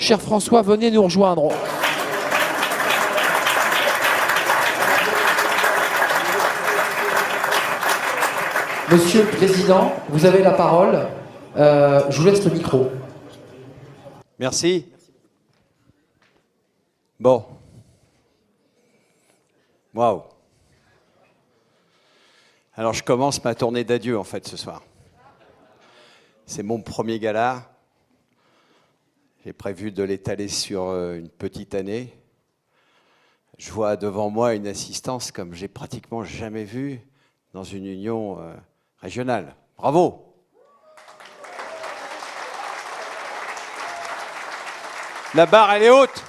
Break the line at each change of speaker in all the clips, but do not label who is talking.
Cher François, venez nous rejoindre. Monsieur le Président, vous avez la parole. Je vous laisse le micro.
Merci. Bon. Waouh. Alors, je commence ma tournée d'adieu, en fait, ce soir. C'est mon premier gala. J'ai prévu de l'étaler sur une petite année. Je vois devant moi une assistance comme j'ai pratiquement jamais vu dans une union régionale. Bravo! La barre, elle est haute.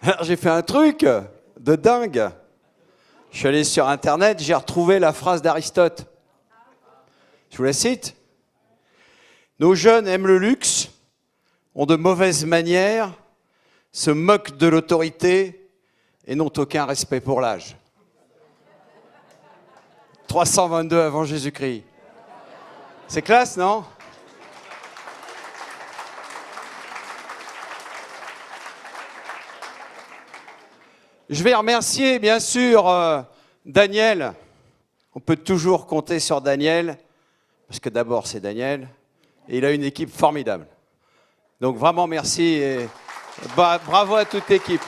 Alors, j'ai fait un truc de dingue. Je suis allé sur Internet, j'ai retrouvé la phrase d'Aristote. Je vous la cite. Nos jeunes aiment le luxe, ont de mauvaises manières, se moquent de l'autorité et n'ont aucun respect pour l'âge. 322 avant Jésus-Christ. C'est classe, non ? Je vais remercier, bien sûr, Daniel. On peut toujours compter sur Daniel, parce que d'abord, c'est Daniel, et il a une équipe formidable. Donc, vraiment, merci, et bravo à toute l'équipe.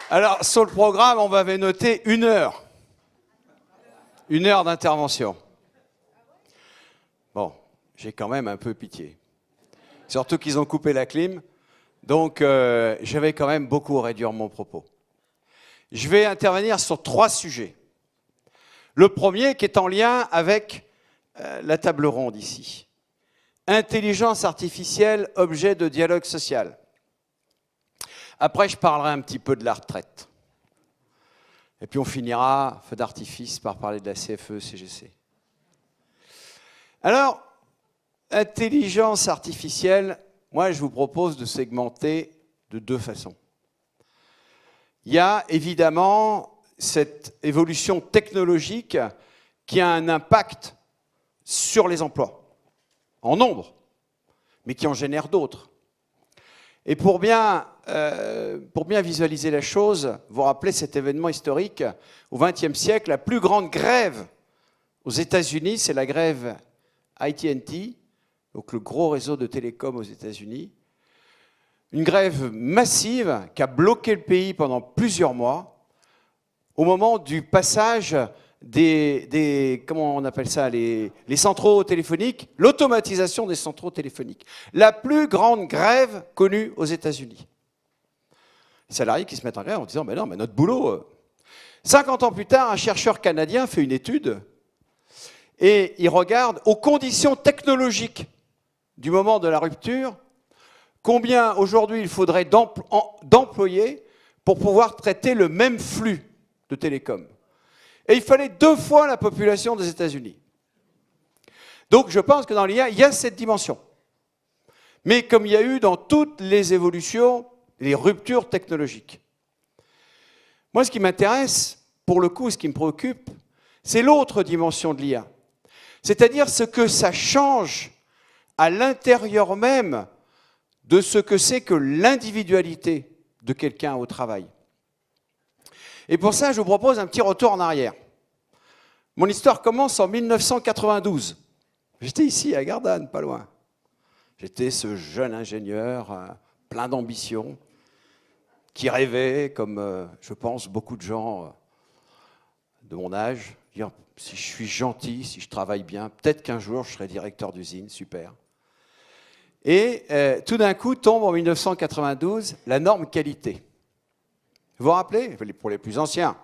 Alors, sur le programme, on m'avait noté 1 heure. 1 heure d'intervention. Bon, j'ai quand même un peu pitié. Surtout qu'ils ont coupé la clim. Donc, je vais quand même beaucoup réduire mon propos. Je vais intervenir sur 3 sujets. Le premier qui est en lien avec la table ronde ici. Intelligence artificielle, objet de dialogue social. Après, je parlerai un petit peu de la retraite. Et puis on finira, feu d'artifice, par parler de la CFE-CGC. Alors, intelligence artificielle, moi, je vous propose de segmenter de 2 façons. Il y a évidemment cette évolution technologique qui a un impact sur les emplois, en nombre, mais qui en génère d'autres. Et pour bien visualiser la chose, vous rappelez cet événement historique, au XXe siècle, la plus grande grève aux États-Unis, c'est la grève AT&T, donc le gros réseau de télécom aux États-Unis. Une grève massive qui a bloqué le pays pendant plusieurs mois, au moment du passage comment on appelle ça, les centraux téléphoniques, l'automatisation des centraux téléphoniques. La plus grande grève connue aux États-Unis. Les salariés qui se mettent en grève en disant « mais non, mais notre boulot… » 50 ans plus tard, un chercheur canadien fait une étude et il regarde aux conditions technologiques du moment de la rupture, combien aujourd'hui il faudrait d'employés pour pouvoir traiter le même flux de télécom. Et il fallait 2 fois la population des États-Unis. Donc je pense que dans l'IA, il y a cette dimension. Mais comme il y a eu dans toutes les évolutions, les ruptures technologiques. Moi, ce qui m'intéresse, pour le coup, ce qui me préoccupe, c'est l'autre dimension de l'IA. C'est-à-dire ce que ça change à l'intérieur même de ce que c'est que l'individualité de quelqu'un au travail. Et pour ça, je vous propose un petit retour en arrière. Mon histoire commence en 1992. J'étais ici, à Gardanne, pas loin. J'étais ce jeune ingénieur, plein d'ambition, qui rêvait, comme je pense beaucoup de gens de mon âge, dire si je suis gentil, si je travaille bien, peut-être qu'un jour je serai directeur d'usine, super. Et tout d'un coup tombe en 1992 la norme qualité. Vous vous rappelez? Pour les plus anciens,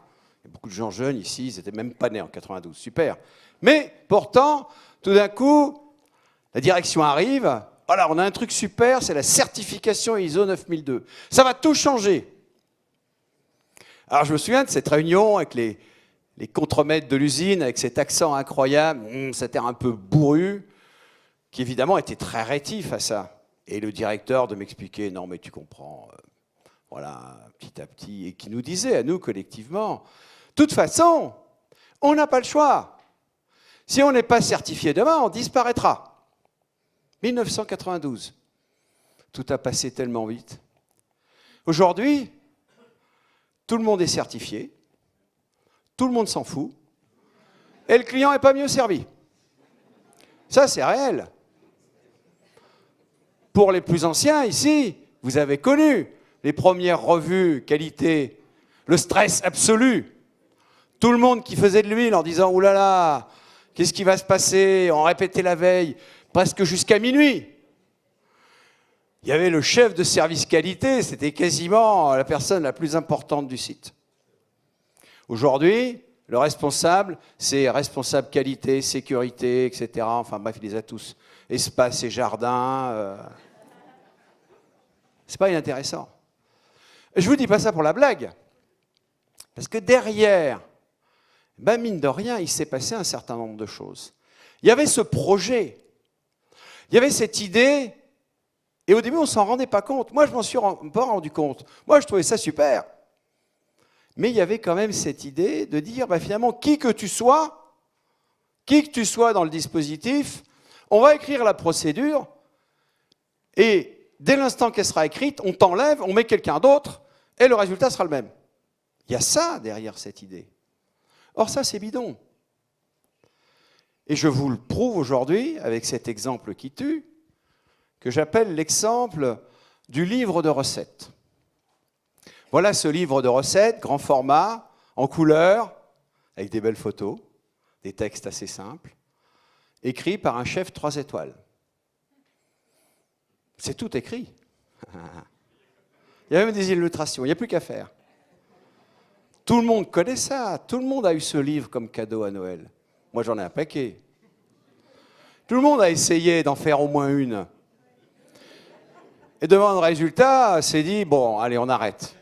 il y a beaucoup de gens jeunes ici, ils n'étaient même pas nés en 92, super. Mais pourtant, tout d'un coup, la direction arrive, voilà, on a un truc super, c'est la certification ISO 9002. Ça va tout changer. Alors je me souviens de cette réunion avec les contremaîtres de l'usine, avec cet accent incroyable, cet air un peu bourru, qui évidemment était très rétif à ça. Et le directeur de m'expliquer, non mais tu comprends, voilà, petit à petit, et qui nous disait à nous collectivement, de toute façon, on n'a pas le choix. Si on n'est pas certifié demain, on disparaîtra. 1992. Tout a passé tellement vite. Aujourd'hui, tout le monde est certifié, tout le monde s'en fout, et le client n'est pas mieux servi. Ça, c'est réel. Pour les plus anciens, ici, vous avez connu les premières revues qualité, le stress absolu. Tout le monde qui faisait de l'huile en disant « Ouh là là, qu'est-ce qui va se passer ?» On répétait la veille, presque jusqu'à minuit. Il y avait le chef de service qualité, c'était quasiment la personne la plus importante du site. Aujourd'hui, le responsable, c'est responsable qualité, sécurité, etc. Enfin bref, il les a tous. Espace et jardin. C'est pas inintéressant. Je vous dis pas ça pour la blague. Parce que derrière, ben mine de rien, il s'est passé un certain nombre de choses. Il y avait ce projet. Il y avait cette idée. Et au début, on ne s'en rendait pas compte. Moi, je ne m'en suis pas rendu compte. Moi, je trouvais ça super. Mais il y avait quand même cette idée de dire, bah, finalement, qui que tu sois dans le dispositif, on va écrire la procédure et dès l'instant qu'elle sera écrite, on t'enlève, on met quelqu'un d'autre et le résultat sera le même. Il y a ça derrière cette idée. Or, ça, c'est bidon. Et je vous le prouve aujourd'hui avec cet exemple qui tue, que j'appelle l'exemple du livre de recettes. Voilà ce livre de recettes, grand format, en couleur, avec des belles photos, des textes assez simples, écrit par un chef 3 étoiles. C'est tout écrit. Il y a même des illustrations, il n'y a plus qu'à faire. Tout le monde connaît ça, tout le monde a eu ce livre comme cadeau à Noël. Moi, j'en ai un paquet. Tout le monde a essayé d'en faire au moins une. Et devant le résultat, s'est dit, bon, allez, on arrête.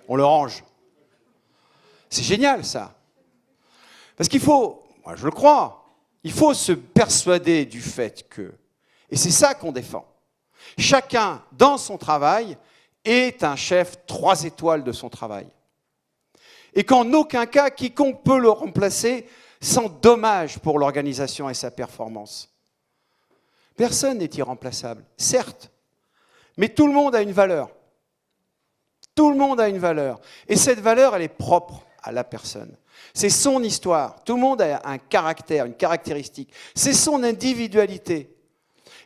On le range. C'est génial, ça. Parce qu'il faut, moi je le crois, il faut se persuader du fait que, et c'est ça qu'on défend, chacun, dans son travail, est un chef 3 étoiles de son travail. Et qu'en aucun cas, quiconque peut le remplacer sans dommage pour l'organisation et sa performance. Personne n'est irremplaçable, certes, mais tout le monde a une valeur. Tout le monde a une valeur. Et cette valeur, elle est propre à la personne. C'est son histoire. Tout le monde a un caractère, une caractéristique. C'est son individualité.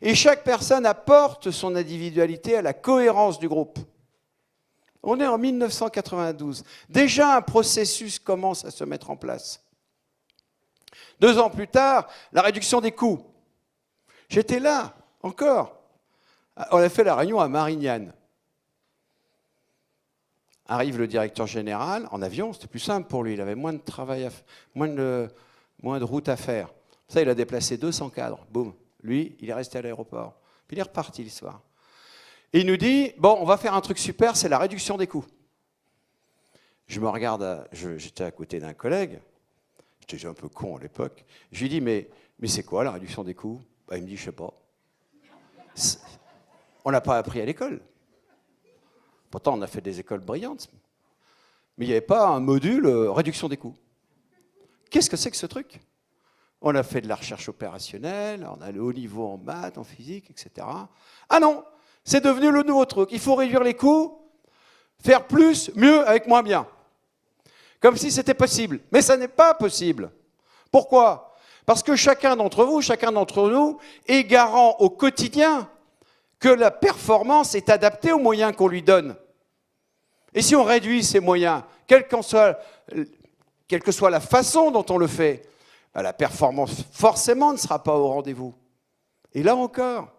Et chaque personne apporte son individualité à la cohérence du groupe. On est en 1992. Déjà, un processus commence à se mettre en place. 2 ans plus tard, la réduction des coûts. J'étais là, encore. On a fait la réunion à Marignane. Arrive le directeur général, en avion, c'était plus simple pour lui, il avait moins de travail, moins de route à faire. Ça, il a déplacé 200 cadres, boum. Lui, il est resté à l'aéroport. Puis il est reparti le soir. Et il nous dit, bon, on va faire un truc super, c'est la réduction des coûts. Je me regarde, j'étais à côté d'un collègue, j'étais un peu con à l'époque, je lui dis, mais c'est quoi la réduction des coûts? Bah, il me dit, je sais pas. On l'a pas appris à l'école. Pourtant, on a fait des écoles brillantes. Mais il n'y avait pas un module réduction des coûts. Qu'est-ce que c'est que ce truc? On a fait de la recherche opérationnelle, on a le haut niveau en maths, en physique, etc. Ah non, c'est devenu le nouveau truc. Il faut réduire les coûts, faire plus, mieux, avec moins bien. Comme si c'était possible. Mais ça n'est pas possible. Pourquoi? Parce que chacun d'entre vous, chacun d'entre nous est garant au quotidien que la performance est adaptée aux moyens qu'on lui donne. Et si on réduit ces moyens, quelle que soit la façon dont on le fait, la performance forcément ne sera pas au rendez-vous. Et là encore,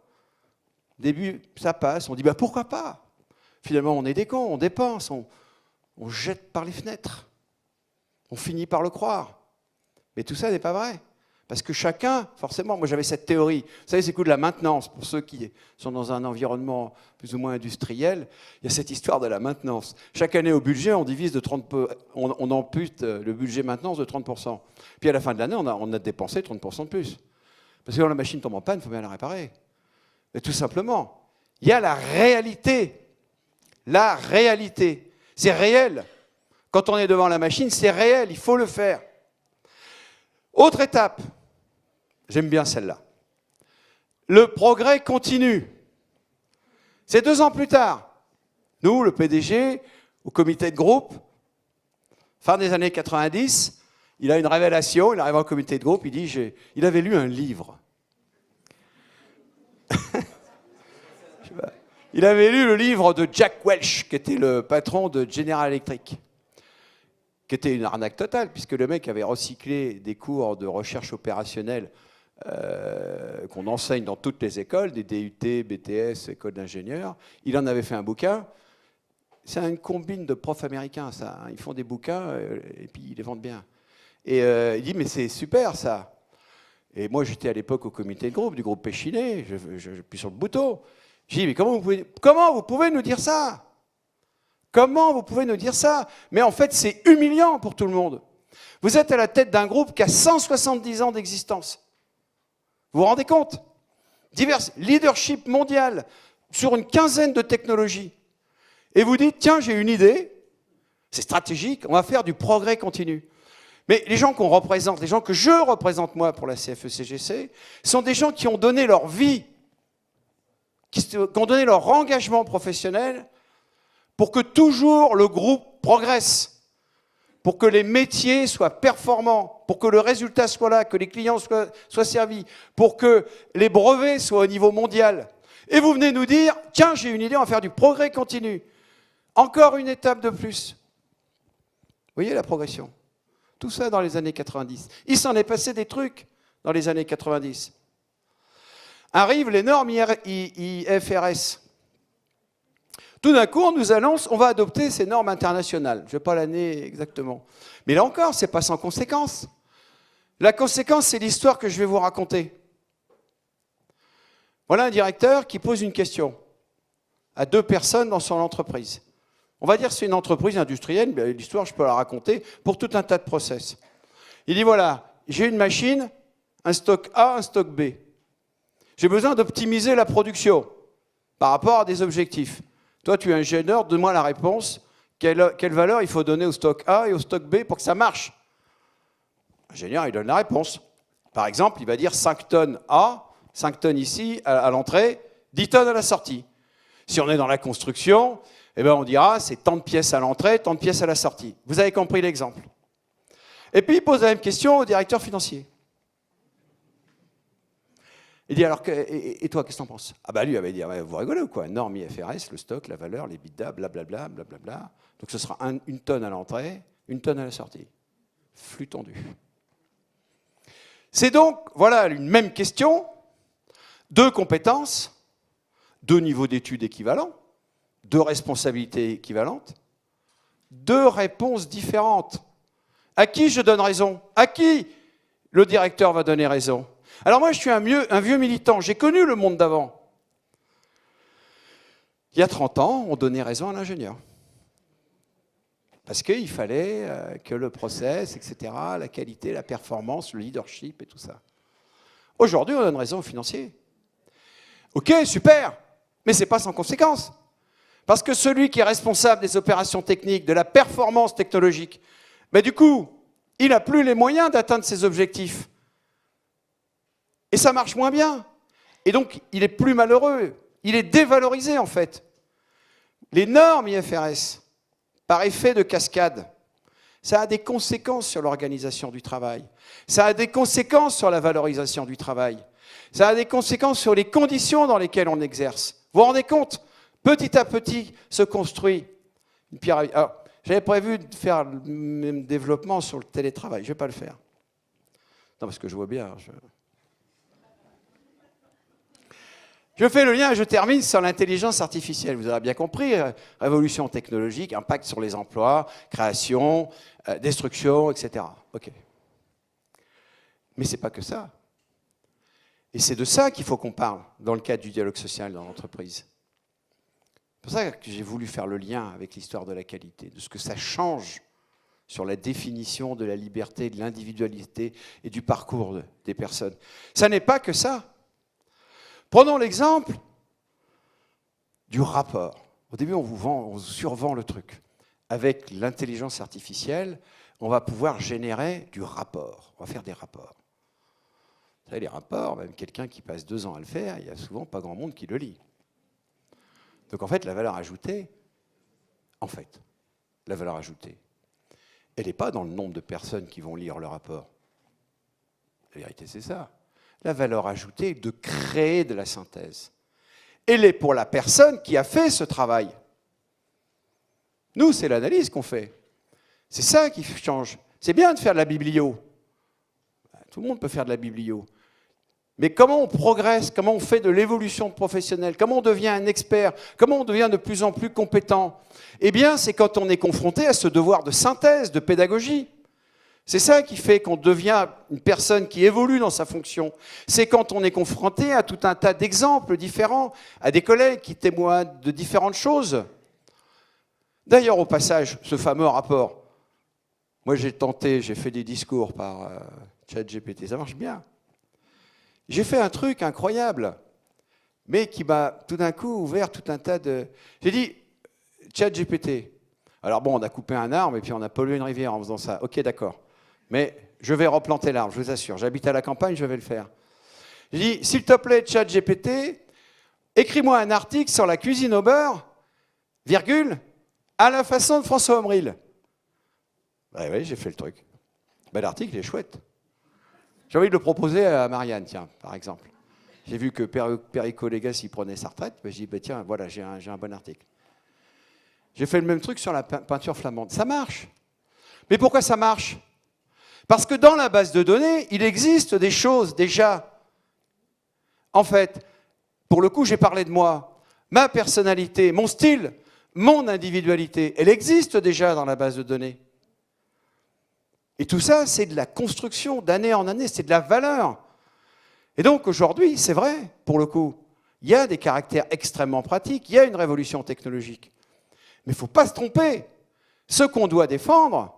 au début, ça passe, on dit pourquoi pas? Finalement, on est des cons, on dépense, on jette par les fenêtres. On finit par le croire. Mais tout ça n'est pas vrai. Parce que chacun, forcément, moi j'avais cette théorie, vous savez, c'est le coup de la maintenance, pour ceux qui sont dans un environnement plus ou moins industriel, il y a cette histoire de la maintenance. Chaque année au budget, on divise de 30%, on ampute le budget maintenance de 30%. Puis à la fin de l'année, on a dépensé 30% de plus. Parce que quand la machine tombe en panne, il faut bien la réparer. Mais tout simplement, il y a la réalité. La réalité. C'est réel. Quand on est devant la machine, c'est réel, il faut le faire. Autre étape, J'aime bien celle-là. Le progrès continue. C'est 2 ans plus tard. Nous, le PDG, au comité de groupe, fin des années 90, il a une révélation, il arrive au comité de groupe, il dit, il avait lu un livre. Il avait lu le livre de Jack Welch, qui était le patron de General Electric, qui était une arnaque totale, puisque le mec avait recyclé des cours de recherche opérationnelle qu'on enseigne dans toutes les écoles, des DUT, BTS, écoles d'ingénieurs. Il en avait fait un bouquin. C'est une combine de profs américains, ça. Ils font des bouquins et puis ils les vendent bien. Et il dit, mais c'est super, ça. Et moi, j'étais à l'époque au comité de groupe, du groupe Péchinet, je suis sur le bouton. J'ai dit, mais comment vous pouvez nous dire ça? Comment vous pouvez nous dire ça? Mais en fait, c'est humiliant pour tout le monde. Vous êtes à la tête d'un groupe qui a 170 ans d'existence. Vous vous rendez compte? Divers leadership mondial sur une quinzaine de technologies. Et vous dites, tiens, j'ai une idée, c'est stratégique, on va faire du progrès continu. Mais les gens qu'on représente, les gens que je représente moi pour la CFE-CGC, sont des gens qui ont donné leur vie, qui ont donné leur engagement professionnel pour que toujours le groupe progresse, pour que les métiers soient performants, pour que le résultat soit là, que les clients soient servis, pour que les brevets soient au niveau mondial. Et vous venez nous dire, tiens, j'ai une idée, on va faire du progrès continu. Encore une étape de plus. Vous voyez la progression? Tout ça dans les années 90. Il s'en est passé des trucs dans les années 90. Arrivent les normes IFRS. Tout d'un coup, on nous annonce, on va adopter ces normes internationales. Je ne vais pas l'année exactement. Mais là encore, ce n'est pas sans conséquence. La conséquence, c'est l'histoire que je vais vous raconter. Voilà un directeur qui pose une question à 2 personnes dans son entreprise. On va dire que c'est une entreprise industrielle, mais l'histoire, je peux la raconter, pour tout un tas de process. Il dit, voilà, j'ai une machine, un stock A, un stock B. J'ai besoin d'optimiser la production par rapport à des objectifs. Toi, tu es ingénieur, donne-moi la réponse. Quelle valeur il faut donner au stock A et au stock B pour que ça marche? L'ingénieur, il donne la réponse. Par exemple, il va dire 5 tonnes A, 5 tonnes ici à l'entrée, 10 tonnes à la sortie. Si on est dans la construction, eh bien on dira c'est tant de pièces à l'entrée, tant de pièces à la sortie. Vous avez compris l'exemple. Et puis il pose la même question au directeur financier. Il dit alors, et toi, qu'est-ce que t'en penses? Ah bah lui, il avait dit, vous rigolez ou quoi? Norme IFRS, le stock, la valeur, les bidas, blablabla, blablabla. Donc ce sera 1 tonne à l'entrée, 1 tonne à la sortie. Flux tendu. C'est donc, voilà, une même question, 2 compétences, 2 niveaux d'études équivalents, 2 responsabilités équivalentes, 2 réponses différentes. À qui je donne raison? À qui le directeur va donner raison? Alors moi, je suis un vieux militant, j'ai connu le monde d'avant. Il y a 30 ans, on donnait raison à l'ingénieur. Parce qu'il fallait que le process, etc., la qualité, la performance, le leadership et tout ça. Aujourd'hui, on donne raison aux financiers. Ok, super, mais ce n'est pas sans conséquence. Parce que celui qui est responsable des opérations techniques, de la performance technologique, ben du coup, il n'a plus les moyens d'atteindre ses objectifs. Et ça marche moins bien. Et donc, il est plus malheureux. Il est dévalorisé, en fait. Les normes IFRS, par effet de cascade, ça a des conséquences sur l'organisation du travail. Ça a des conséquences sur la valorisation du travail. Ça a des conséquences sur les conditions dans lesquelles on exerce. Vous vous rendez compte? Petit à petit se construit une pyramide. Alors, j'avais prévu de faire le même développement sur le télétravail. Je ne vais pas le faire. Non, parce que je vois bien. Je fais le lien et je termine sur l'intelligence artificielle. Vous aurez bien compris, révolution technologique, impact sur les emplois, création, destruction, etc. OK. Mais ce n'est pas que ça. Et c'est de ça qu'il faut qu'on parle dans le cadre du dialogue social dans l'entreprise. C'est pour ça que j'ai voulu faire le lien avec l'histoire de la qualité, de ce que ça change sur la définition de la liberté, de l'individualité et du parcours des personnes. Ça n'est pas que ça. Prenons l'exemple du rapport. Au début, on vous survend le truc. Avec l'intelligence artificielle, on va pouvoir générer du rapport. On va faire des rapports. Vous savez, les rapports, même quelqu'un qui passe 2 ans à le faire, il n'y a souvent pas grand monde qui le lit. Donc en fait, la valeur ajoutée, elle n'est pas dans le nombre de personnes qui vont lire le rapport. La vérité, c'est ça. La valeur ajoutée est de créer de la synthèse. Elle est pour la personne qui a fait ce travail. Nous, c'est l'analyse qu'on fait. C'est ça qui change. C'est bien de faire de la biblio. Tout le monde peut faire de la biblio. Mais comment on progresse, comment on fait de l'évolution professionnelle, comment on devient un expert, comment on devient de plus en plus compétent? Eh bien, c'est quand on est confronté à ce devoir de synthèse, de pédagogie. C'est ça qui fait qu'on devient une personne qui évolue dans sa fonction. C'est quand on est confronté à tout un tas d'exemples différents, à des collègues qui témoignent de différentes choses. D'ailleurs, au passage, ce fameux rapport, moi j'ai fait des discours par ChatGPT, ça marche bien. J'ai fait un truc incroyable, mais qui m'a tout d'un coup ouvert tout un tas de... J'ai dit, ChatGPT. Alors bon, on a coupé un arbre et puis on a pollué une rivière en faisant ça. Ok, d'accord. Mais je vais replanter l'arbre, je vous assure. J'habite à la campagne, je vais le faire. J'ai dit, s'il te plaît, ChatGPT, écris-moi un article sur la cuisine au beurre, virgule, à la façon de François Omril. Ben oui, j'ai fait le truc. Ben, l'article est chouette. J'ai envie de le proposer à Marianne, tiens, par exemple. J'ai vu que Perico Légas, il prenait sa retraite. Ben, j'ai dit, ben, tiens, voilà, j'ai un bon article. J'ai fait le même truc sur la peinture flamande. Ça marche. Mais pourquoi ça marche? Parce que dans la base de données, il existe des choses déjà. En fait, pour le coup, j'ai parlé de moi. Ma personnalité, mon style, mon individualité, elle existe déjà dans la base de données. Et tout ça, c'est de la construction d'année en année, c'est de la valeur. Et donc aujourd'hui, c'est vrai, pour le coup, il y a des caractères extrêmement pratiques, il y a une révolution technologique. Mais il ne faut pas se tromper. Ce qu'on doit défendre,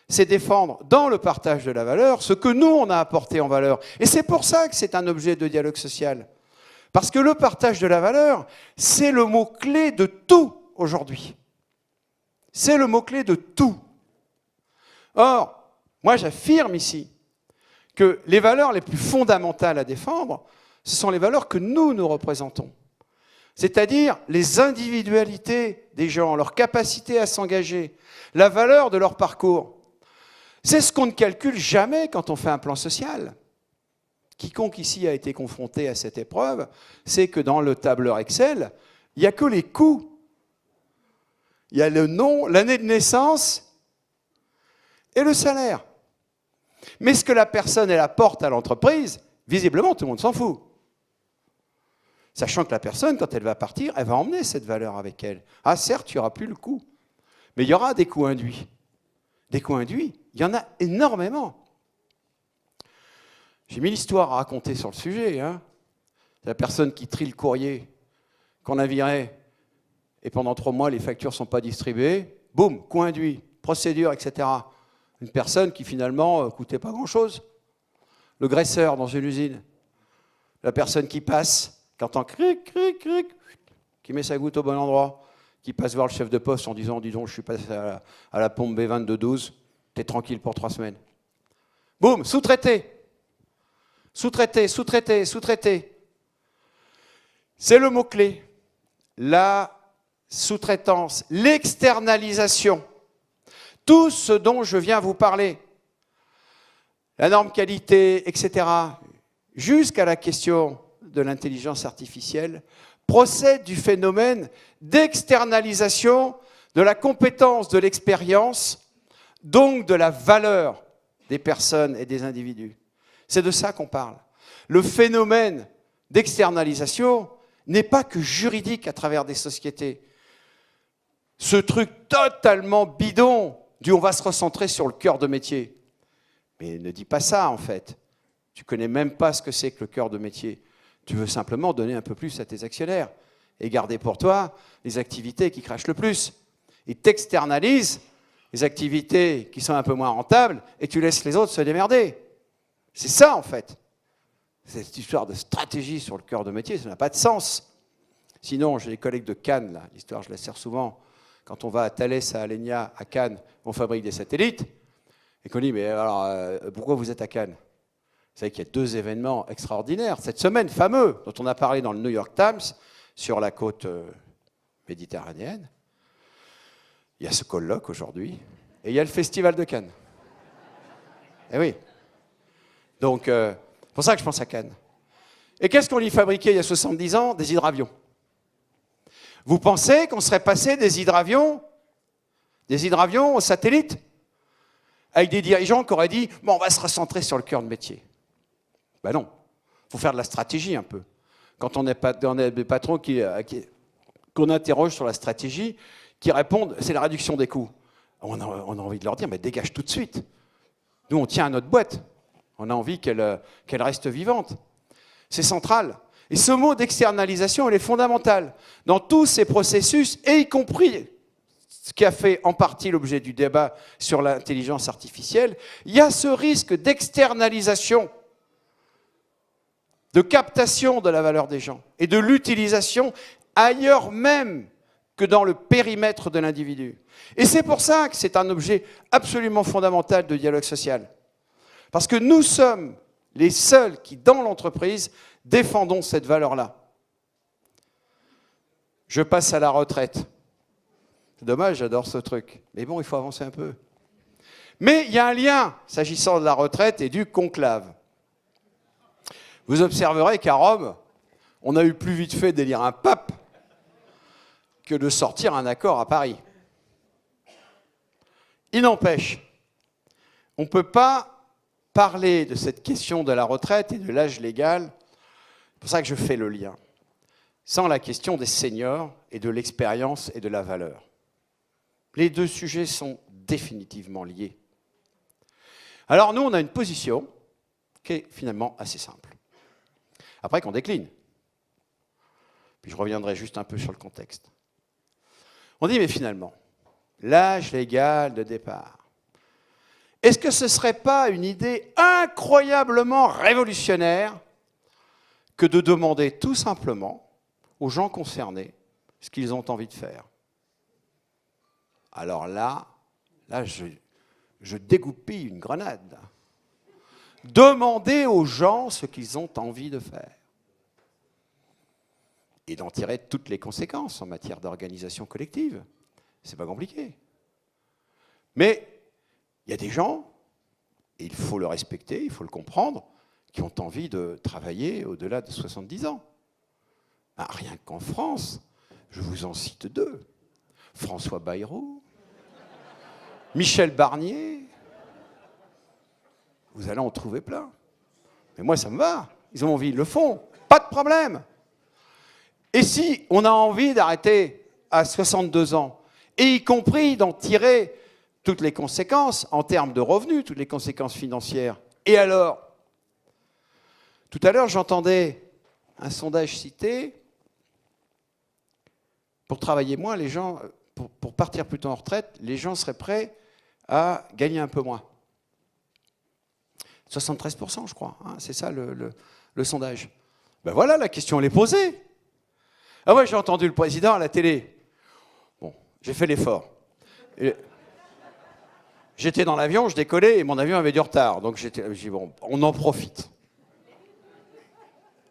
c'est défendre dans le partage de la valeur ce que nous, on a apporté en valeur. Et c'est pour ça que c'est un objet de dialogue social. Parce que le partage de la valeur, c'est le mot-clé de tout aujourd'hui. C'est le mot-clé de tout. Or, moi, j'affirme ici que les valeurs les plus fondamentales à défendre, ce sont les valeurs que nous représentons. C'est-à-dire les individualités des gens, leur capacité à s'engager, la valeur de leur parcours. C'est ce qu'on ne calcule jamais quand on fait un plan social. Quiconque ici a été confronté à cette épreuve, c'est que dans le tableur Excel, il n'y a que les coûts. Il y a le nom, l'année de naissance et le salaire. Mais ce que la personne elle apporte à l'entreprise, visiblement, tout le monde s'en fout. Sachant que la personne, quand elle va partir, elle va emmener cette valeur avec elle. Ah, certes, il n'y aura plus le coût, mais il y aura des coûts induits. Des coûts induits, il y en a énormément. J'ai mis l'histoire à raconter sur le sujet. La personne qui trie le courrier, qu'on a viré, et pendant 3 mois, les factures ne sont pas distribuées, boum, coût induit, procédure, etc. Une personne qui finalement ne coûtait pas grand-chose. Le graisseur dans une usine. La personne qui passe, qui entend cric, cric, cric, qui met sa goutte au bon endroit, qui passe voir le chef de poste en disant « Dis donc, je suis passé à la pompe B2212, t'es tranquille pour 3 semaines. » Boum, sous-traité. Sous-traité, sous-traité, sous-traité. C'est le mot-clé. La sous-traitance, l'externalisation. Tout ce dont je viens vous parler, la norme qualité, etc., jusqu'à la question de l'intelligence artificielle, procède du phénomène d'externalisation de la compétence, de l'expérience, donc de la valeur des personnes et des individus. C'est de ça qu'on parle. Le phénomène d'externalisation n'est pas que juridique à travers des sociétés. Ce truc totalement bidon du « on va se recentrer sur le cœur de métier ». Mais ne dis pas ça, en fait. Tu ne connais même pas ce que c'est que le cœur de métier. Tu veux simplement donner un peu plus à tes actionnaires et garder pour toi les activités qui crachent le plus. Et t'externalises les activités qui sont un peu moins rentables et tu laisses les autres se démerder. C'est ça, en fait. Cette histoire de stratégie sur le cœur de métier, ça n'a pas de sens. Sinon, j'ai des collègues de Cannes, là, l'histoire, je la sers souvent. Quand on va à Thales, à Alenia, à Cannes, on fabrique des satellites. Et qu'on dit, mais alors, pourquoi vous êtes à Cannes? savez qu'il y a 2 événements extraordinaires cette semaine, fameux, dont on a parlé dans le New York Times, sur la côte méditerranéenne. Il y a ce colloque aujourd'hui, et il y a le Festival de Cannes. Eh oui. Donc, c'est pour ça que je pense à Cannes. Et qu'est-ce qu'on y fabriquait il y a 70 ans? Des hydravions. Vous pensez qu'on serait passé des hydravions aux satellites, avec des dirigeants qui auraient dit « bon, on va se recentrer sur le cœur de métier ». Ben non, il faut faire de la stratégie un peu. Quand on a des patrons qu'on interroge sur la stratégie, qui répondent « c'est la réduction des coûts ». On a envie de leur dire « mais dégage tout de suite ». Nous, on tient à notre boîte. On a envie qu'elle reste vivante. C'est central. Et ce mot d'externalisation, il est fondamental dans tous ces processus, et y compris ce qui a fait en partie l'objet du débat sur l'intelligence artificielle. Il y a ce risque d'externalisation, de captation de la valeur des gens et de l'utilisation ailleurs même que dans le périmètre de l'individu. Et c'est pour ça que c'est un objet absolument fondamental de dialogue social. Parce que nous sommes les seuls qui, dans l'entreprise, défendons cette valeur-là. Je passe à la retraite. C'est dommage, j'adore ce truc. Mais bon, il faut avancer un peu. Mais il y a un lien, s'agissant de la retraite et du conclave. Vous observerez qu'à Rome, on a eu plus vite fait d'élire un pape que de sortir un accord à Paris. Il n'empêche, on ne peut pas parler de cette question de la retraite et de l'âge légal, c'est pour ça que je fais le lien, sans la question des seniors et de l'expérience et de la valeur. Les 2 sujets sont définitivement liés. Alors nous, on a une position qui est finalement assez simple. Après qu'on décline. Puis je reviendrai juste un peu sur le contexte. On dit, mais finalement, l'âge légal de départ, est-ce que ce ne serait pas une idée incroyablement révolutionnaire que de demander tout simplement aux gens concernés ce qu'ils ont envie de faire? Alors là je dégoupille une grenade. Demander aux gens ce qu'ils ont envie de faire. Et d'en tirer toutes les conséquences en matière d'organisation collective. C'est pas compliqué. Mais il y a des gens, et il faut le respecter, il faut le comprendre, qui ont envie de travailler au-delà de 70 ans. Ben, rien qu'en France, je vous en cite 2. François Bayrou, Michel Barnier. Vous allez en trouver plein. Mais moi, ça me va. Ils ont envie, ils le font. Pas de problème. Et si on a envie d'arrêter à 62 ans, et y compris d'en tirer toutes les conséquences en termes de revenus, toutes les conséquences financières, et alors, tout à l'heure, j'entendais un sondage cité, pour travailler moins, les gens, pour partir plus tôt en retraite, les gens seraient prêts à gagner un peu moins. 73%, je crois, hein, c'est ça le sondage. Ben voilà, la question elle est posée. Ah ouais, j'ai entendu le président à la télé. Bon, j'ai fait l'effort. J'étais dans l'avion, je décollais et mon avion avait du retard. Donc j'ai dit, bon, on en profite.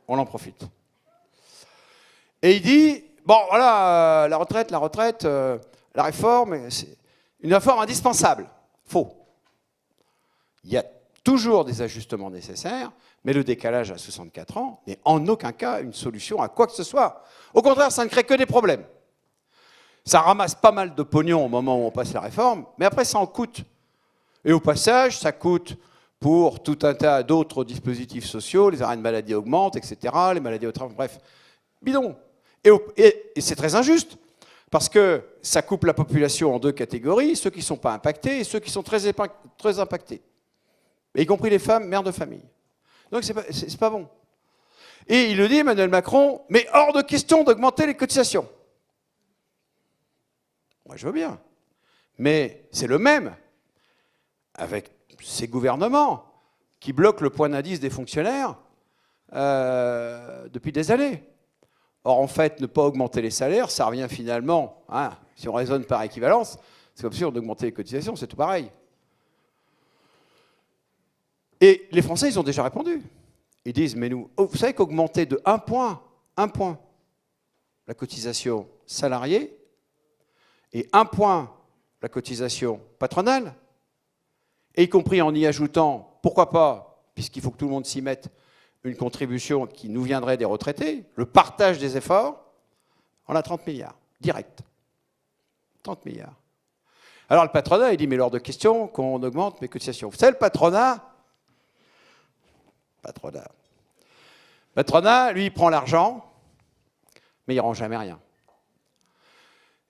On en profite. Et il dit, bon, voilà, la retraite, la réforme, c'est une réforme indispensable. Faux. Il y a toujours des ajustements nécessaires, mais le décalage à 64 ans n'est en aucun cas une solution à quoi que ce soit. Au contraire, ça ne crée que des problèmes. Ça ramasse pas mal de pognon au moment où on passe la réforme, mais après, ça en coûte. Et au passage, ça coûte pour tout un tas d'autres dispositifs sociaux, les arrêts de maladie augmentent, etc., les maladies au travail, bref, bidon. Et c'est très injuste, parce que ça coupe la population en 2 catégories, ceux qui ne sont pas impactés et ceux qui sont très impactés. Y compris les femmes, mères de famille. Donc c'est pas bon. Et il le dit, Emmanuel Macron, mais hors de question d'augmenter les cotisations. Moi, je veux bien. Mais c'est le même avec ces gouvernements qui bloquent le point d'indice des fonctionnaires depuis des années. Or, en fait, ne pas augmenter les salaires, ça revient finalement, hein, si on raisonne par équivalence, c'est comme si on augmentait les cotisations, c'est tout pareil. Et les Français, ils ont déjà répondu. Ils disent, mais nous, vous savez qu'augmenter de 1 point, la cotisation salariée et 1 point la cotisation patronale, et y compris en y ajoutant, pourquoi pas, puisqu'il faut que tout le monde s'y mette, une contribution qui nous viendrait des retraités, le partage des efforts, on a 30 milliards, direct. 30 milliards. Alors le patronat, il dit, mais lors de question qu'on augmente mes cotisations. Vous savez, le patronat, lui, il prend l'argent, mais il ne rend jamais rien.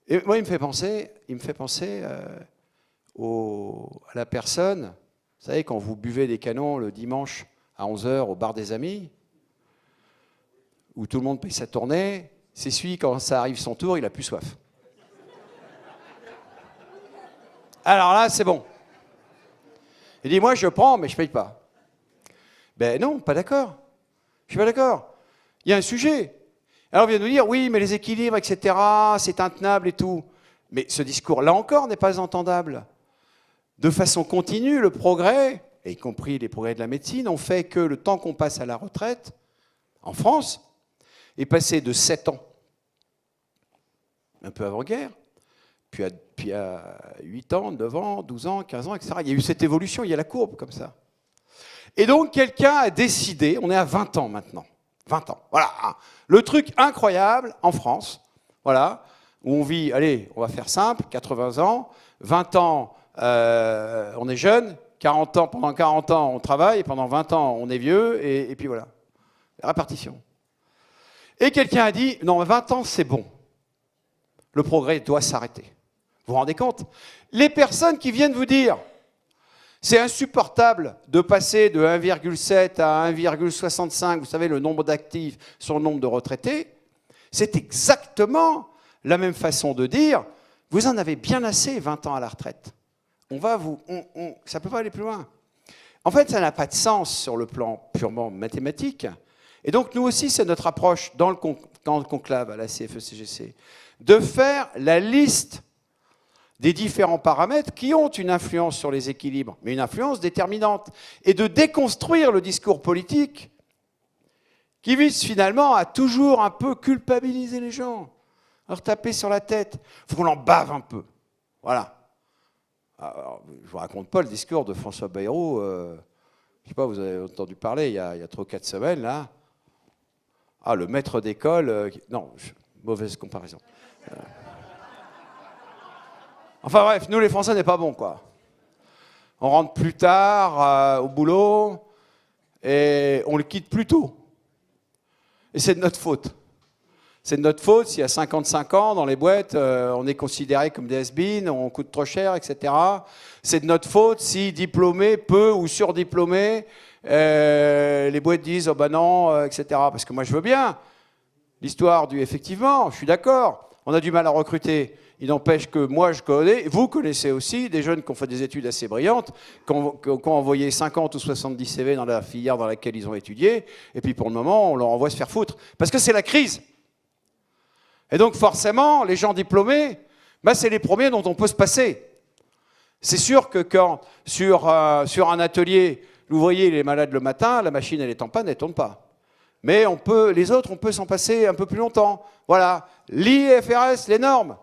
Et moi, il me fait penser à la personne, vous savez, quand vous buvez des canons le dimanche à 11h au bar des amis, où tout le monde paye sa tournée, c'est celui, quand ça arrive son tour, il n'a plus soif. Alors là, c'est bon. Il dit, moi, je prends, mais je ne paye pas. Ben non, pas d'accord. Je ne suis pas d'accord. Il y a un sujet. Alors on vient nous dire, oui, mais les équilibres, etc., c'est intenable et tout. Mais ce discours, là encore, n'est pas entendable. De façon continue, le progrès, et y compris les progrès de la médecine, ont fait que le temps qu'on passe à la retraite, en France, est passé de 7 ans, un peu avant-guerre, puis à 8 ans, 9 ans, 12 ans, 15 ans, etc. Il y a eu cette évolution, il y a la courbe comme ça. Et donc, quelqu'un a décidé, on est à 20 ans maintenant, 20 ans, voilà, le truc incroyable en France, voilà, où on vit, allez, on va faire simple, 80 ans, 20 ans, on est jeune, 40 ans, pendant 40 ans, on travaille, et pendant 20 ans, on est vieux, et puis voilà, la répartition. Et quelqu'un a dit, non, 20 ans, c'est bon, le progrès doit s'arrêter. Vous vous rendez compte? Les personnes qui viennent vous dire, c'est insupportable de passer de 1,7 à 1,65, vous savez, le nombre d'actifs sur le nombre de retraités, c'est exactement la même façon de dire, vous en avez bien assez 20 ans à la retraite. Ça ne peut pas aller plus loin. En fait, ça n'a pas de sens sur le plan purement mathématique. Et donc, nous aussi, c'est notre approche dans le conclave à la CFE-CGC, de faire la liste des différents paramètres qui ont une influence sur les équilibres, mais une influence déterminante, et de déconstruire le discours politique qui vise finalement à toujours un peu culpabiliser les gens, leur taper sur la tête. Il faut qu'on en bave un peu. Voilà. Alors, je ne vous raconte pas le discours de François Bayrou, je ne sais pas, vous avez entendu parler il y a 3 ou 4 semaines, là. Ah, le maître d'école... non, mauvaise comparaison. Enfin bref, nous les Français, on n'est pas bons, quoi. On rentre plus tard au boulot et on le quitte plus tôt. Et c'est de notre faute. C'est de notre faute si à 55 ans, dans les boîtes, on est considéré comme des has-been, on coûte trop cher, etc. C'est de notre faute si diplômé, peu ou surdiplômé, les boîtes disent « oh ben non », etc. Parce que moi je veux bien l'histoire du « effectivement », je suis d'accord, on a du mal à recruter. Il n'empêche que moi, je connais, vous connaissez aussi des jeunes qui ont fait des études assez brillantes, qui ont envoyé 50 ou 70 CV dans la filière dans laquelle ils ont étudié, et puis pour le moment, on leur envoie se faire foutre. Parce que c'est la crise. Et donc forcément, les gens diplômés, bah, c'est les premiers dont on peut se passer. C'est sûr que quand, sur un atelier, l'ouvrier est malade le matin, la machine elle est en panne, elle ne tourne pas. Mais les autres, on peut s'en passer un peu plus longtemps. Voilà, l'IFRS, les normes.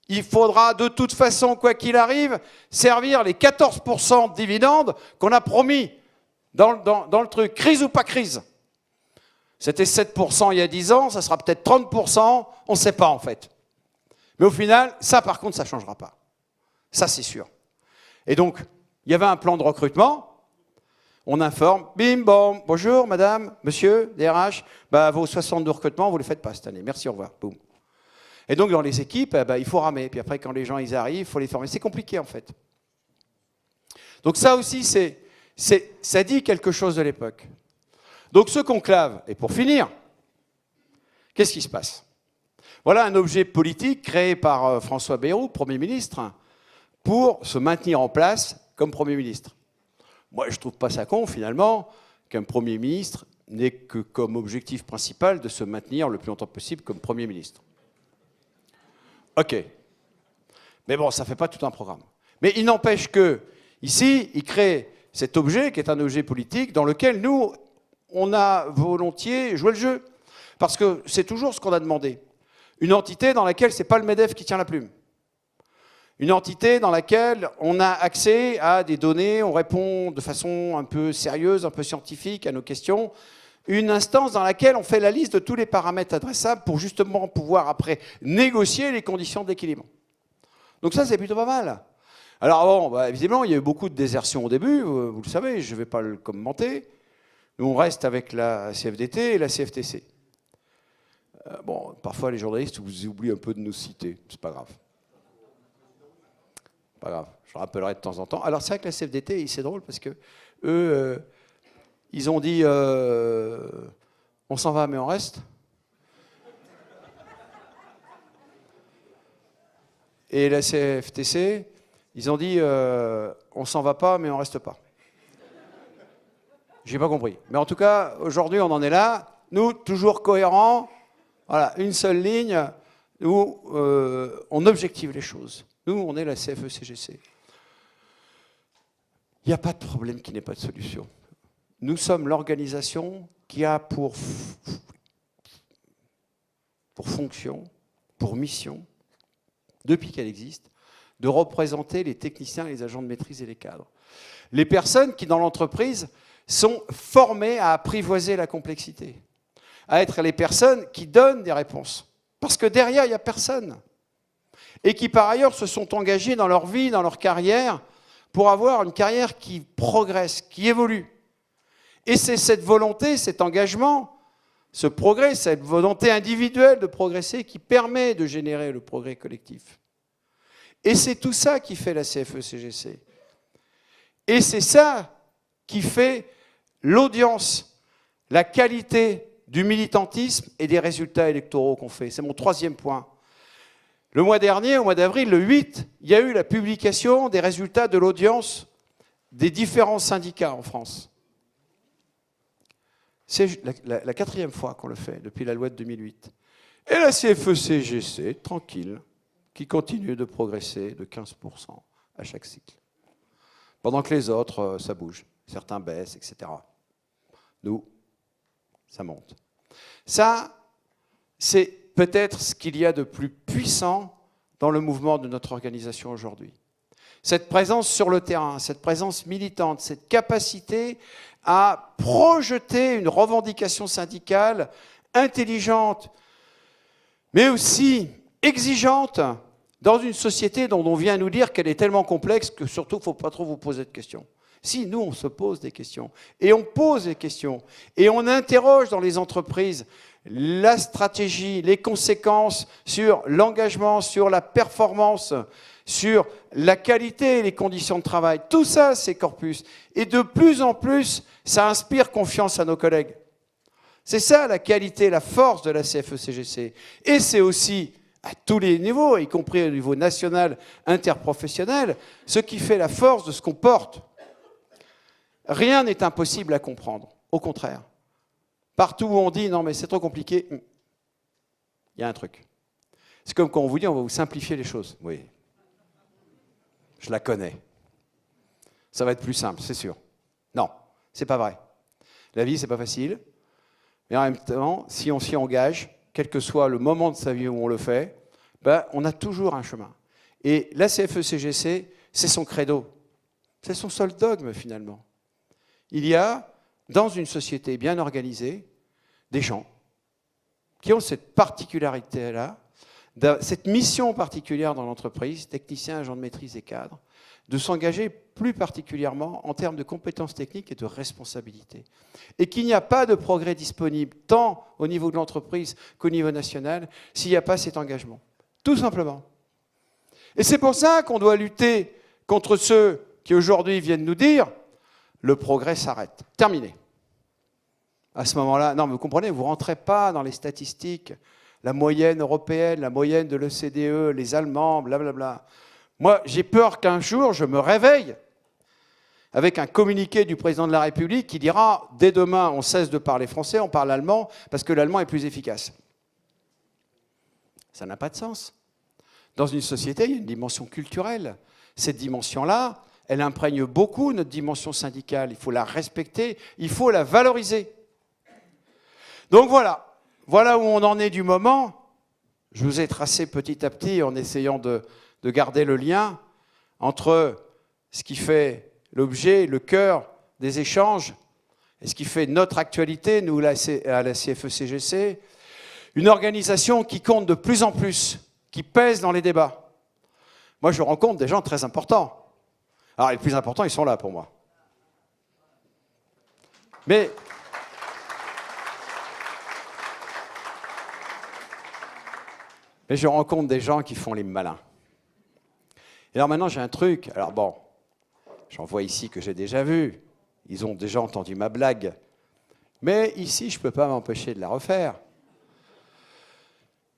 Il faudra de toute façon, quoi qu'il arrive, servir les 14% de dividendes qu'on a promis dans le truc. Crise ou pas crise? C'était 7% il y a 10 ans, ça sera peut-être 30%, on ne sait pas en fait. Mais au final, ça par contre, ça ne changera pas. Ça c'est sûr. Et donc, il y avait un plan de recrutement, on informe, bim, bom, bonjour madame, monsieur, DRH, bah, vos 62 recrutements, vous ne les faites pas cette année, merci, au revoir, boum. Et donc, dans les équipes, il faut ramer. Puis après, quand les gens ils arrivent, il faut les former. C'est compliqué, en fait. Donc ça aussi, ça dit quelque chose de l'époque. Donc ce conclave, et pour finir, qu'est-ce qui se passe? Voilà un objet politique créé par François Bayrou, Premier ministre, pour se maintenir en place comme Premier ministre. Moi, je ne trouve pas ça con, finalement, qu'un Premier ministre n'ait que comme objectif principal de se maintenir le plus longtemps possible comme Premier ministre. Ok. Mais bon, ça ne fait pas tout un programme. Mais il n'empêche que, ici, il crée cet objet qui est un objet politique dans lequel nous, on a volontiers joué le jeu. Parce que c'est toujours ce qu'on a demandé. Une entité dans laquelle ce n'est pas le MEDEF qui tient la plume. Une entité dans laquelle on a accès à des données, on répond de façon un peu sérieuse, un peu scientifique à nos questions. Une instance dans laquelle on fait la liste de tous les paramètres adressables pour justement pouvoir après négocier les conditions d'équilibre. Donc ça, c'est plutôt pas mal. Alors bon, bah, évidemment, il y a eu beaucoup de désertions au début, vous le savez, je ne vais pas le commenter. Nous, on reste avec la CFDT et la CFTC. Bon, parfois, les journalistes vous oublient un peu de nous citer, c'est pas grave. Pas grave, je le rappellerai de temps en temps. Alors c'est vrai que la CFDT, c'est drôle parce que eux, ils ont dit on s'en va mais on reste. Et la CFTC, ils ont dit on s'en va pas mais on reste pas. J'ai pas compris. Mais en tout cas, aujourd'hui, on en est là. Nous, toujours cohérents. Voilà, une seule ligne où on objective les choses. Nous, on est la CFE-CGC. Il n'y a pas de problème qui n'ait pas de solution. Nous sommes l'organisation qui a pour fonction, pour mission, depuis qu'elle existe, de représenter les techniciens, les agents de maîtrise et les cadres. Les personnes qui, dans l'entreprise, sont formées à apprivoiser la complexité, à être les personnes qui donnent des réponses. Parce que derrière, il n'y a personne. Et qui, par ailleurs, se sont engagés dans leur vie, dans leur carrière, pour avoir une carrière qui progresse, qui évolue. Et c'est cette volonté, cet engagement, ce progrès, cette volonté individuelle de progresser qui permet de générer le progrès collectif. Et c'est tout ça qui fait la CFE-CGC. Et c'est ça qui fait l'audience, la qualité du militantisme et des résultats électoraux qu'on fait. C'est mon troisième point. Le mois dernier, au mois d'avril, le 8, il y a eu la publication des résultats de l'audience des différents syndicats en France. C'est la quatrième fois qu'on le fait, depuis la loi de 2008. Et la CFE-CGC, tranquille, qui continue de progresser de 15% à chaque cycle. Pendant que les autres, ça bouge. Certains baissent, etc. Nous, ça monte. Ça, c'est peut-être ce qu'il y a de plus puissant dans le mouvement de notre organisation aujourd'hui. Cette présence sur le terrain, cette présence militante, cette capacité à projeter une revendication syndicale intelligente, mais aussi exigeante dans une société dont on vient nous dire qu'elle est tellement complexe que surtout, il ne faut pas trop vous poser de questions. Si, nous, on se pose des questions. Et on pose des questions. Et on interroge dans les entreprises la stratégie, les conséquences sur l'engagement, sur la performance, sur la qualité et les conditions de travail. Tout ça, c'est corpus. Et de plus en plus, ça inspire confiance à nos collègues. C'est ça la qualité, la force de la CFE-CGC. Et c'est aussi, à tous les niveaux, y compris au niveau national, interprofessionnel, ce qui fait la force de ce qu'on porte. Rien n'est impossible à comprendre, au contraire. Partout où on dit « non mais c'est trop compliqué », il y a un truc. C'est comme quand on vous dit « on va vous simplifier les choses ». Oui, je la connais. Ça va être plus simple, c'est sûr. Non, c'est pas vrai. La vie, c'est pas facile. Mais en même temps, si on s'y engage, quel que soit le moment de sa vie où on le fait, ben, on a toujours un chemin. Et la CFE-CGC, c'est son credo. C'est son seul dogme, finalement. Il y a, dans une société bien organisée, des gens qui ont cette particularité-là, cette mission particulière dans l'entreprise, techniciens, agents de maîtrise et cadres, de s'engager plus particulièrement en termes de compétences techniques et de responsabilité. Et qu'il n'y a pas de progrès disponible, tant au niveau de l'entreprise qu'au niveau national, s'il n'y a pas cet engagement. Tout simplement. Et c'est pour ça qu'on doit lutter contre ceux qui aujourd'hui viennent nous dire le progrès s'arrête. Terminé. À ce moment-là, non, mais vous comprenez, vous ne rentrez pas dans les statistiques, la moyenne européenne, la moyenne de l'OCDE, les Allemands, blablabla. Moi, j'ai peur qu'un jour, je me réveille avec un communiqué du président de la République qui dira « Dès demain, on cesse de parler français, on parle allemand, parce que l'allemand est plus efficace ». Ça n'a pas de sens. Dans une société, il y a une dimension culturelle. Cette dimension-là, elle imprègne beaucoup notre dimension syndicale. Il faut la respecter, il faut la valoriser. Donc voilà, voilà où on en est du moment. Je vous ai tracé petit à petit en essayant de garder le lien entre ce qui fait l'objet, le cœur des échanges, et ce qui fait notre actualité, nous, à la CFE-CGC, une organisation qui compte de plus en plus, qui pèse dans les débats. Moi, je rencontre des gens très importants. Alors, les plus importants, ils sont là pour moi. Mais je rencontre des gens qui font les malins. Et alors maintenant, j'ai un truc. Alors bon, j'en vois ici que j'ai déjà vu. Ils ont déjà entendu ma blague. Mais ici, je ne peux pas m'empêcher de la refaire.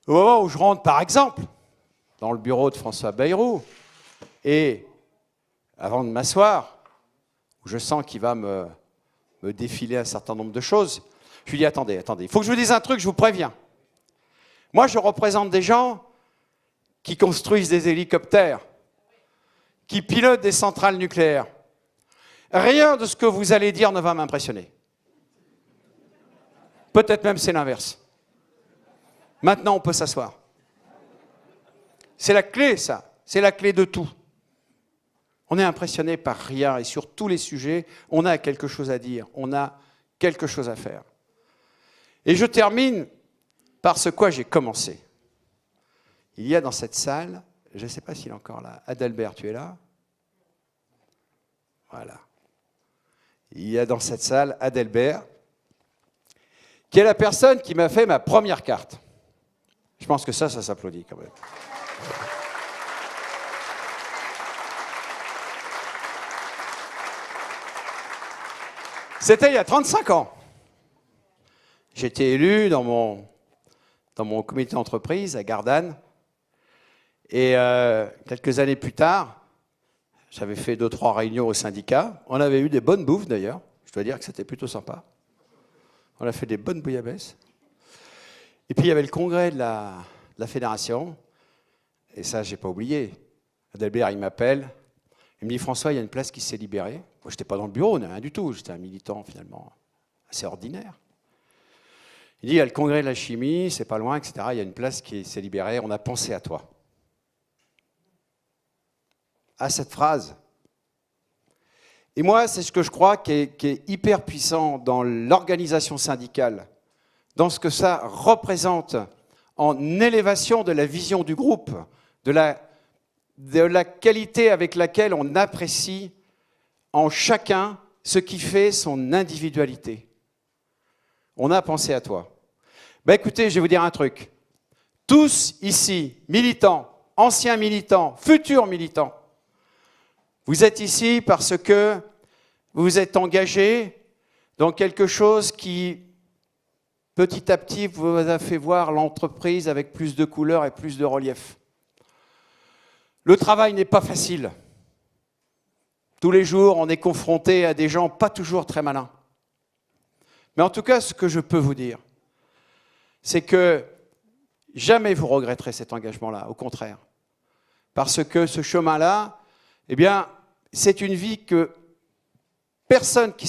Au moment où je rentre, par exemple, dans le bureau de François Bayrou, et avant de m'asseoir, où je sens qu'il va me défiler un certain nombre de choses, je lui dis, attendez, il faut que je vous dise un truc, je vous préviens. Moi, je représente des gens qui construisent des hélicoptères, qui pilotent des centrales nucléaires. Rien de ce que vous allez dire ne va m'impressionner. Peut-être même c'est l'inverse. Maintenant, on peut s'asseoir. C'est la clé, ça. C'est la clé de tout. On est impressionné par rien et sur tous les sujets, on a quelque chose à dire, on a quelque chose à faire. Et je termine par ce quoi j'ai commencé. Il y a dans cette salle, je ne sais pas s'il est encore là, Adalbert, tu es là? Voilà. Il y a dans cette salle Adalbert, qui est la personne qui m'a fait ma première carte. Je pense que ça s'applaudit quand même. C'était il y a 35 ans. J'étais élu dans mon comité d'entreprise à Gardanne. Et quelques années plus tard, j'avais fait 2-3 réunions au syndicat. On avait eu des bonnes bouffes d'ailleurs. Je dois dire que c'était plutôt sympa. On a fait des bonnes bouillabaisse. Et puis il y avait le congrès de la fédération. Et ça, je n'ai pas oublié. Adalbert, il m'appelle. Il me dit, François, il y a une place qui s'est libérée. Moi, je n'étais pas dans le bureau, rien du tout. J'étais un militant finalement assez ordinaire. Il dit, il y a le congrès de la chimie, c'est pas loin, etc. Il y a une place qui s'est libérée. On a pensé à toi. À cette phrase. Et moi, c'est ce que je crois qui est hyper puissant dans l'organisation syndicale, dans ce que ça représente en élévation de la vision du groupe, de la qualité avec laquelle on apprécie en chacun ce qui fait son individualité. On a pensé à toi. Ben écoutez, je vais vous dire un truc. Tous ici, militants, anciens militants, futurs militants, vous êtes ici parce que vous vous êtes engagés dans quelque chose qui, petit à petit, vous a fait voir l'entreprise avec plus de couleurs et plus de relief. Le travail n'est pas facile. Tous les jours, on est confronté à des gens pas toujours très malins. Mais en tout cas, ce que je peux vous dire, c'est que jamais vous regretterez cet engagement-là, au contraire. Parce que ce chemin-là, eh bien, c'est une vie que personne qui ne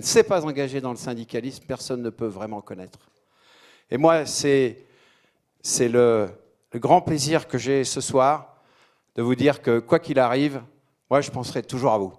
s'est pas engagé dans le syndicalisme, personne ne peut vraiment connaître. Et moi, c'est le grand plaisir que j'ai ce soir de vous dire que, quoi qu'il arrive, moi, je penserai toujours à vous.